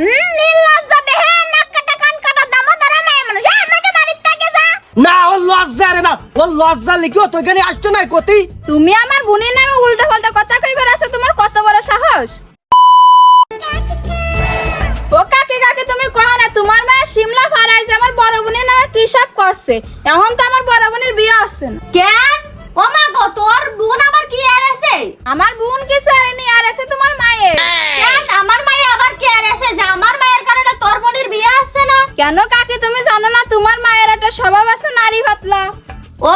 নির্লজ্জ বেহে নাক কাটা কান কাটা দামো ধরা মেয়ে মানুষ আমাকে বাড়িতে থেকে যা। না ও লজ্জা রে না, ও লজ্জা লিখিও তো এখানে আসছো না কতি। তুমি আমার বোনের নামে উল্টা পাল্টা কথা কইবার আছে, তোমার কত বড় সাহস? ও কাকে কাকে তুমি কহো না, তোমার মা শিমলা ফারাই যে আমার বড় বোনের নামে কি সব করছে। এখন তো আমার বড় বোনের বিয়ে হচ্ছে না। কেন ও মা গো তোর বোন আবার কি আর আছে? আমার বোন কি সারেনি আর আছে তোমার মায়ের। কেন আমার মায়ে আবার কি আর আছে যে আমার মায়ের কারণে তোর বোনের বিয়ে আসছে না? কেন কাকে তুমি জানো না তোমার মায়ের একটা স্বভাব আছে নারী ভাতলা। ও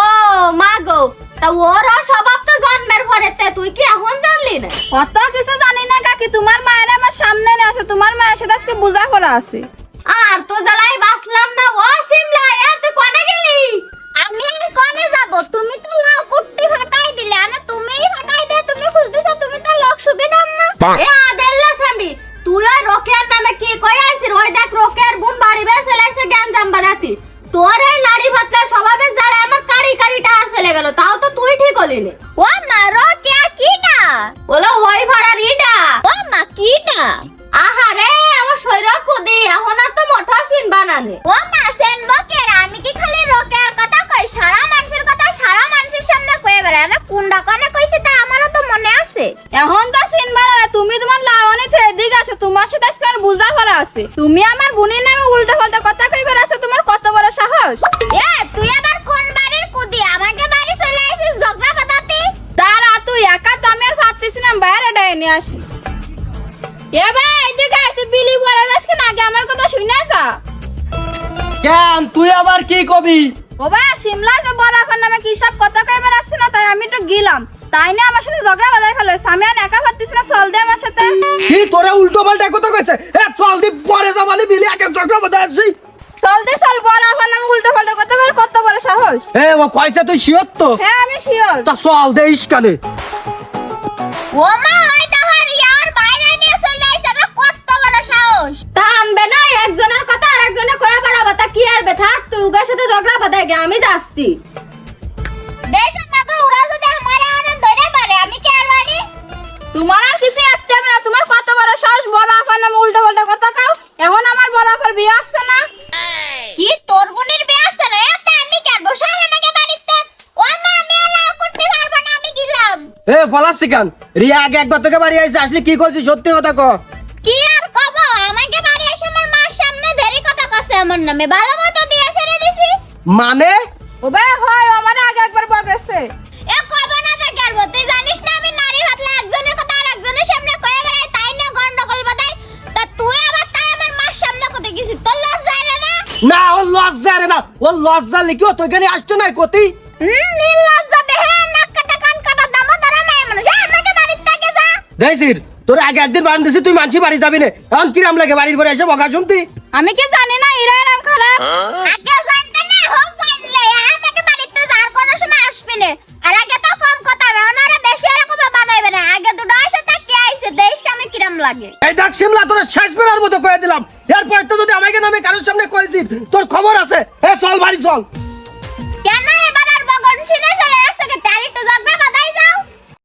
মা গো তা ওর স্বভাব তো জন্মের পরেতে তুই কি এখন জানলি না? কত কিছু জানি না কাকি, তোমার মায়ের আমার সামনে নিয়ে আসে, তোমার মায়ের সাথে আজকে বুঝা পড়া আছে। আর তো জ্বালাই বাসলাম না। ও শিমলা তুই কোনে গেলি? আমি আর কোনে যাব? তুমি তো লাউ কুট্টি ফাটাই দিলে না, তুমিই ফাটাই দে। তুমি খুঁজতেছ, তুমি তো লোক সুবিধা না। এ আদেল্লা সান্ডি তুই ওই রোকেয়ার নামে কি কই আইছিস? ওই দেখ রোকেয়ার বোন বাড়ি বেসে লাইছে গ্যাঞ্জাম বাজাতি। তোর এই নারী ভাতলা স্বভাবের জ্বালা আমার কারি কারিটা চলে গেল, তাও তো তুই ঠিক হলি না। ও মা রোকেয়া কিটা? বলো ওই ভাড়ার ইটা। ও মা কিটা? আহারে আমার শরীর কুদি এখন আর তো মোটা সিন বানানে। ও মা সেন বকের আমি কি খালি রোকেয়ার কথা কই, সারা মানুষের কথা সারা মানুষের সামনে কয়ে বেড়ায় না। কুন্ডা কোনে কইছে তা আমারও তো মনে আছে। এখন তো চিনবার না, তুমি তোমার লাওয়ানি থেকে এদিকে আসো, তোমার সাথে আজকে আর বুঝা পড়া আছে। তুমি আমার বোনের নামে উল্টা পাল্টা কথা কইবার আছে, তোমার কত বড় সাহস? এ তুই আবার কোন বাড়ির কুদি? আমাকে বাড়ি চলে আইছিস ঝগড়া বাঁধাতে? দাঁড়া তুই একা, তো আমি আর পারতেছি না, বাইরে ডাইনে নিয়ে আসি। এ ভাই এদিকে আয়, তুই বিলি পড়া যাস কেন? আগে আমার কথা শুনে যা। কেন তুই আবার কি কবি? ও ভাই শিমলা যে বড় আফার নামে কি সব কথা কইবার আছে না, তাই আমি তো গেলাম। তাই না আমার সাথে ঝগড়া বাঁধাই ফেলেছে, আমি আর একা পারতেছি না, চল দে আমার সাথে। কি তোরা উল্টো পাল্টা কথা কইছে? এ চল দি পরে যাবানি বিলি আগে ঝগড়া বাঁধা আসছি। চল দে চল, বড় আফার নামে উল্টো পাল্টা কথা কইবার কত বড় সাহস? এ ও কইছে তুই শিওর তো? হ্যাঁ আমি শিওর। তা চল দে ইসকানে। ও মা ওই তাহার ইয়ার বাইরে নিয়ে চলে আইছে, তো কত বড় সাহস! তা আনবে না একজনের কথা আরেকজনে কয়ে বেড়াবা, তা কি আর থাক তুই উগার সাথে ঝগড়া বাঁধাই গে, আমি যাচ্ছি। দেখো বাবা ওরা যদি আমার আনন্দ ধরে পারে আমি কি আর বাড়ি? তোমার আর কিছু একটা হবে না, তোমার কত বড় সাহস বড় আফার নামে উল্টো পাল্টা কথা কও। এখন আমার বড় আফার বিয়ে আসছে না। কি তোর বোনের বিয়ে আছে না? এত আমি কেন বসে আমাকে বাড়িতে? ও মা আমি লাউ করতে পারবো না, আমি গেলাম। এ পলাচ্ছি কেন? রিয়া আগে একবার তোকে বাড়ি আইছে, আসলে কি কইছিস সত্যি কথা ক। কি আর কব? আমাকে বাড়ি এসে আমার মার সামনে দেরি কথা কইছে আমার নামে, ভালো মতো দিয়ে ছেড়ে দিছি। মানে ও ভাই হয় আমার আগে একবার বকেছে। এ কব না তা করব? তুই জানিস না আমি নারী ভাতলা একজনের কথা আরেকজনের সামনে কয়ে বেড়াই, তাই না গন্ডগোল বাধাই? তা তুই আবার তাই আমার মার সামনে কইতে গেছিস, তোর লজ্জা রে না? না ও লজ্জা রে না, ও লজ্জা লিখিও তো এখানে আসছো না কতি। নির্লজ্জ বেহে নাক কাটা কান কাটা দামো ধরা মেয়ে মানুষ আমাকে বাড়িতে থেকে যা। দেখিস তোর আগে একদিন বাড়ি দিছি, তুই মানছি বাড়ি যাবি না, এখন কিরাম লাগে বাড়ির ঘরে এসে বকা শুনতি? আমি কি জানি না এরা এরম খারাপ? আগে জানতে না হোক জানলে আমাকে বাড়িতে যার কোনো সময় আসবি না। আর আগে তো কম কথা হবে, ওনারা বেশি এরকম বানাইবে না। আগে দুটো আইছে তা কি আইছে দেশকে আমি কিরাম লাগে। এই দেখ শিমলা তোর শেষ বেলার মতো কয়ে দিলাম, এরপর তো যদি আমাকে নামে কারোর সামনে কয়েছিস তোর খবর আছে। এ চল বাড়ি চল। কেন এবার আর বগন ছিনে চলে আসছে কে? তার একটু ঝগড়া বাঁধাই